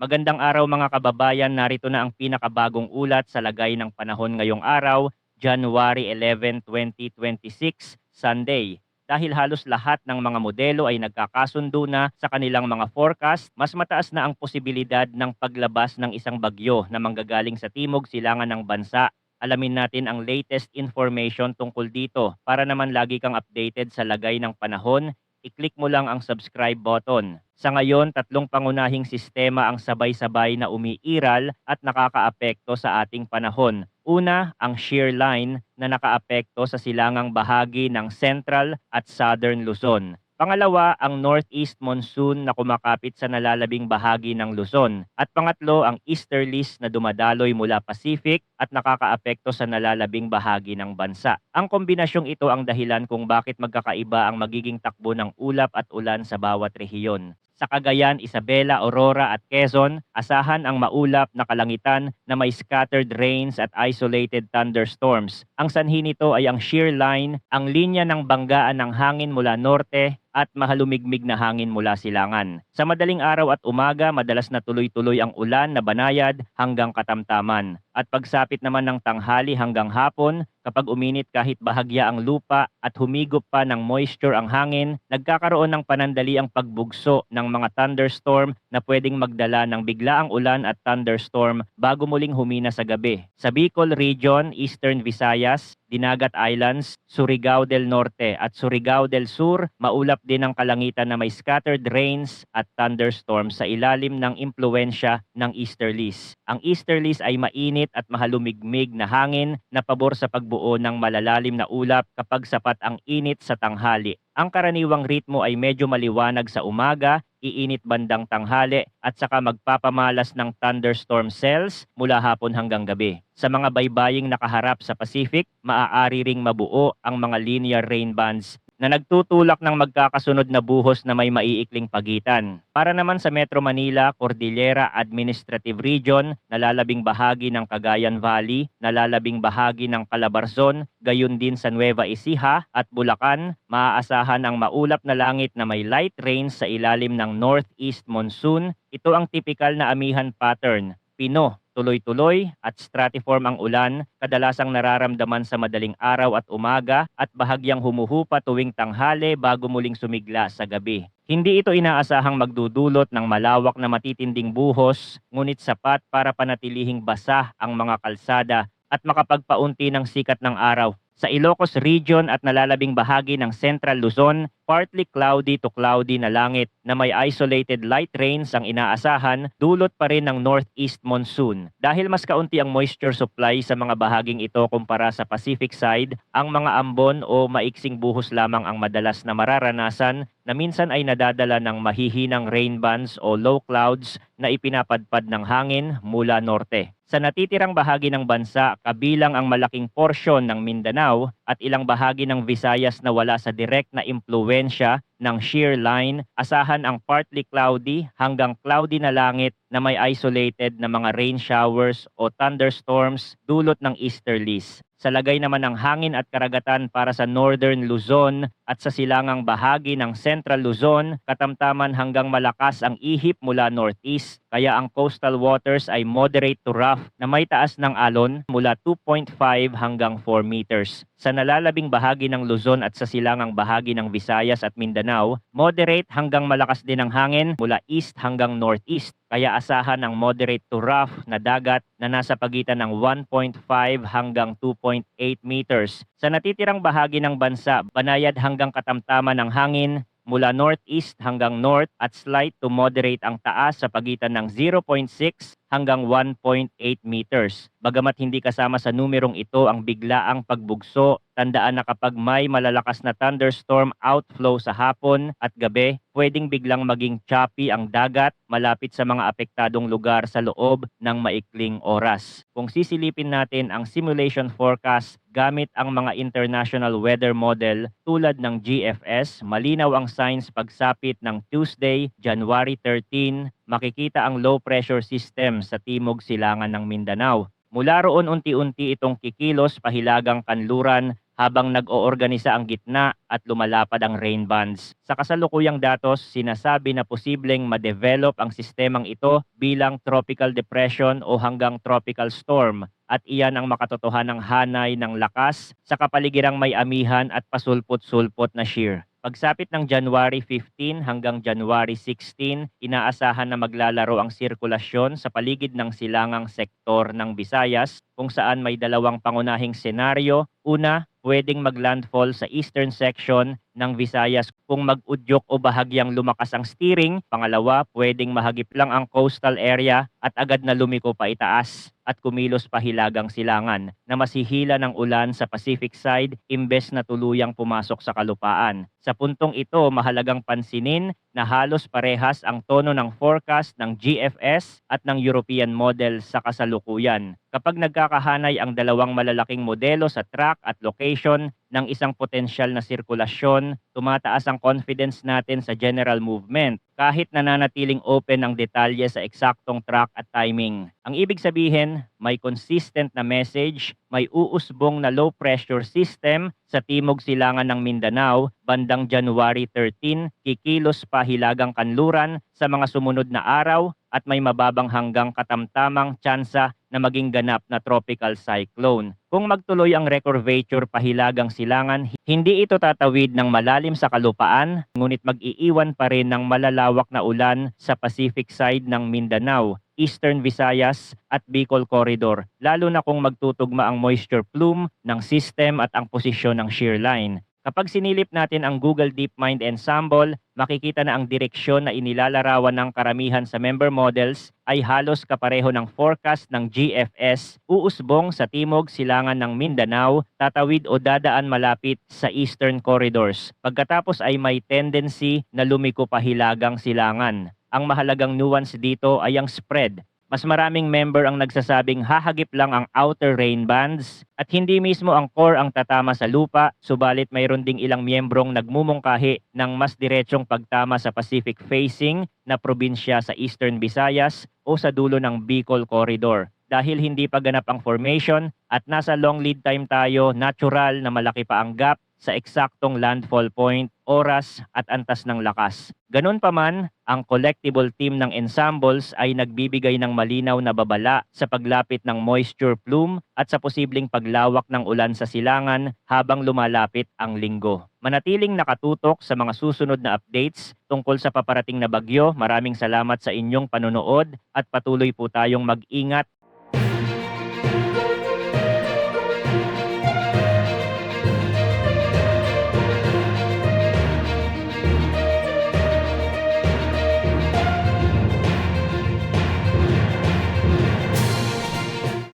Magandang araw mga kababayan, narito na ang pinakabagong ulat sa lagay ng panahon ngayong araw, January 11, 2026, Sunday. Dahil halos lahat ng mga modelo ay nagkakasundo na sa kanilang mga forecast, mas mataas na ang posibilidad ng paglabas ng isang bagyo na manggagaling sa timog silangan ng bansa. Alamin natin ang latest information tungkol dito. Para naman lagi kang updated sa lagay ng panahon, i-click mo lang ang subscribe button. Sa ngayon, tatlong pangunahing sistema ang sabay-sabay na umiiral at nakakaapekto sa ating panahon. Una, ang shear line na nakaapekto sa silangang bahagi ng Central at Southern Luzon. Pangalawa, ang northeast monsoon na kumakapit sa nalalabing bahagi ng Luzon. At pangatlo, ang easterlies na dumadaloy mula Pacific at nakakaapekto sa nalalabing bahagi ng bansa. Ang kombinasyong ito ang dahilan kung bakit magkakaiba ang magiging takbo ng ulap at ulan sa bawat rehiyon. Sa Cagayan, Isabela, Aurora at Quezon, asahan ang maulap na kalangitan na may scattered rains at isolated thunderstorms. Ang sanhi nito ay ang shear line, ang linya ng banggaan ng hangin mula norte at mahalumigmig na hangin mula silangan. Sa madaling araw at umaga, madalas na tuloy-tuloy ang ulan na banayad hanggang katamtaman. At pagsapit naman ng tanghali hanggang hapon, kapag uminit kahit bahagya ang lupa at humigop pa ng moisture ang hangin, nagkakaroon ng panandali ang pagbugso ng mga thunderstorm na pwedeng magdala ng biglaang ulan at thunderstorm bago muling humina sa gabi. Sa Bicol Region, Eastern Visayas, Dinagat Islands, Surigao del Norte at Surigao del Sur, maulap din ang kalangitan na may scattered rains at thunderstorms sa ilalim ng impluensya ng easterlies. Ang easterlies ay mainit at mahalumigmig na hangin na pabor sa pagbuo ng malalalim na ulap kapag sapat ang init sa tanghali. Ang karaniwang ritmo ay medyo maliwanag sa umaga, iinit bandang tanghali at saka magpapamalas ng thunderstorm cells mula hapon hanggang gabi. Sa mga baybaying nakaharap sa Pacific, maaari ring mabuo ang mga linear rain bands na nagtutulak ng magkakasunod na buhos na may maiikling pagitan. Para naman sa Metro Manila, Cordillera Administrative Region, nalalabing bahagi ng Cagayan Valley, nalalabing bahagi ng Calabarzon, gayon din sa Nueva Ecija at Bulacan, maaasahan ang maulap na langit na may light rains sa ilalim ng northeast monsoon. Ito ang typical na amihan pattern. Pino, tuloy-tuloy at stratiform ang ulan, kadalasang nararamdaman sa madaling araw at umaga at bahagyang humuhupa tuwing tanghali bago muling sumigla sa gabi. Hindi ito inaasahang magdudulot ng malawak na matitinding buhos, ngunit sapat para panatilihing basa ang mga kalsada at makapagpaunti ng sikat ng araw. Sa Ilocos Region at nalalabing bahagi ng Central Luzon, partly cloudy to cloudy na langit na may isolated light rains ang inaasahan, dulot pa rin ng northeast monsoon. Dahil mas kaunti ang moisture supply sa mga bahaging ito kumpara sa Pacific side, ang mga ambon o maiksing buhos lamang ang madalas na mararanasan na minsan ay nadadala ng mahihinang rain bands o low clouds na ipinapadpad ng hangin mula norte. Sa natitirang bahagi ng bansa, kabilang ang malaking porsyon ng Mindanao at ilang bahagi ng Visayas na wala sa direct na impluensya ng shear line, asahan ang partly cloudy hanggang cloudy na langit na may isolated na mga rain showers o thunderstorms dulot ng easterlies. Sa lagay naman ng hangin at karagatan para sa northern Luzon at sa silangang bahagi ng central Luzon, katamtaman hanggang malakas ang ihip mula northeast, kaya ang coastal waters ay moderate to rough na may taas ng alon mula 2.5 hanggang 4 meters. Sa nalalabing bahagi ng Luzon at sa silangang bahagi ng Visayas at Mindanao, moderate hanggang malakas din ang hangin mula east hanggang northeast. Kaya asahan ang moderate to rough na dagat na nasa pagitan ng 1.5 hanggang 2.8 meters. Sa natitirang bahagi ng bansa, banayad hanggang katamtaman ng hangin mula northeast hanggang north at slight to moderate ang taas sa pagitan ng 0.6 hanggang 1.8 meters. Bagamat hindi kasama sa numerong ito ang biglaang pagbugso, tandaan na kapag may malalakas na thunderstorm outflow sa hapon at gabi, pwedeng biglang maging choppy ang dagat malapit sa mga apektadong lugar sa loob ng maikling oras. Kung sisilipin natin ang simulation forecast gamit ang mga international weather model tulad ng GFS, malinaw ang signs pagsapit ng Tuesday, January 13, makikita ang low pressure system sa timog silangan ng Mindanao. Mula roon unti-unti itong kikilos pahilagang kanluran habang nag-oorganisa ang gitna at lumalapad ang rain bands. Sa kasalukuyang datos, sinasabi na posibleng ma-develop ang sistemang ito bilang tropical depression o hanggang tropical storm at iyan ang makatotohanang hanay ng lakas sa kapaligirang may amihan at pasulpot-sulpot na shear. Pagsapit ng January 15 hanggang January 16, inaasahan na maglalaro ang sirkulasyon sa paligid ng silangang sektor ng Visayas kung saan may dalawang pangunahing senaryo. Una, pwedeng maglandfall sa eastern section ng Visayas kung mag-udyok o bahagyang lumakas ang steering. Pangalawa, pwedeng mahagip lang ang coastal area at agad na lumiko pa itaas at kumilos pa hilagang silangan na masihila ng ulan sa Pacific side imbes na tuluyang pumasok sa kalupaan. Sa puntong ito, mahalagang pansinin na halos parehas ang tono ng forecast ng GFS at ng European model sa kasalukuyan. Kapag nagkakahanay ang dalawang malalaking modelo sa track at location ng isang potensyal na sirkulasyon, tumataas ang confidence natin sa general movement kahit nananatiling open ang detalye sa eksaktong track at timing. Ang ibig sabihin, may consistent na message, may uusbong na low pressure system sa timog silangan ng Mindanao bandang January 13, kikilos pa hilagang kanluran sa mga sumunod na araw at may mababang hanggang katamtamang tsansa na maging ganap na tropical cyclone. Kung magtuloy ang recurvature pahilagang silangan, hindi ito tatawid ng malalim sa kalupaan, ngunit mag-iiwan pa rin ng malalawak na ulan sa Pacific side ng Mindanao, Eastern Visayas at Bicol Corridor, lalo na kung magtutugma ang moisture plume ng system at ang posisyon ng shear line. Kapag sinilip natin ang Google DeepMind Ensemble, makikita na ang direksyon na inilalarawan ng karamihan sa member models ay halos kapareho ng forecast ng GFS, uusbong sa timog silangan ng Mindanao, tatawid o dadaan malapit sa eastern corridors. Pagkatapos ay may tendency na lumiko pa hilagang silangan. Ang mahalagang nuance dito ay ang spread. Mas maraming member ang nagsasabing hahagip lang ang outer rain bands at hindi mismo ang core ang tatama sa lupa, subalit mayroon ding ilang miyembrong nagmumungkahi ng mas diretsong pagtama sa Pacific facing na probinsya sa Eastern Visayas o sa dulo ng Bicol Corridor. Dahil hindi pa ganap ang formation at nasa long lead time tayo, natural na malaki pa ang gap sa eksaktong landfall point, oras at antas ng lakas. Ganun pa man, ang collectible team ng ensembles ay nagbibigay ng malinaw na babala sa paglapit ng moisture plume at sa posibleng paglawak ng ulan sa silangan habang lumalapit ang linggo. Manatiling nakatutok sa mga susunod na updates tungkol sa paparating na bagyo. Maraming salamat sa inyong panonood at patuloy po tayong mag-ingat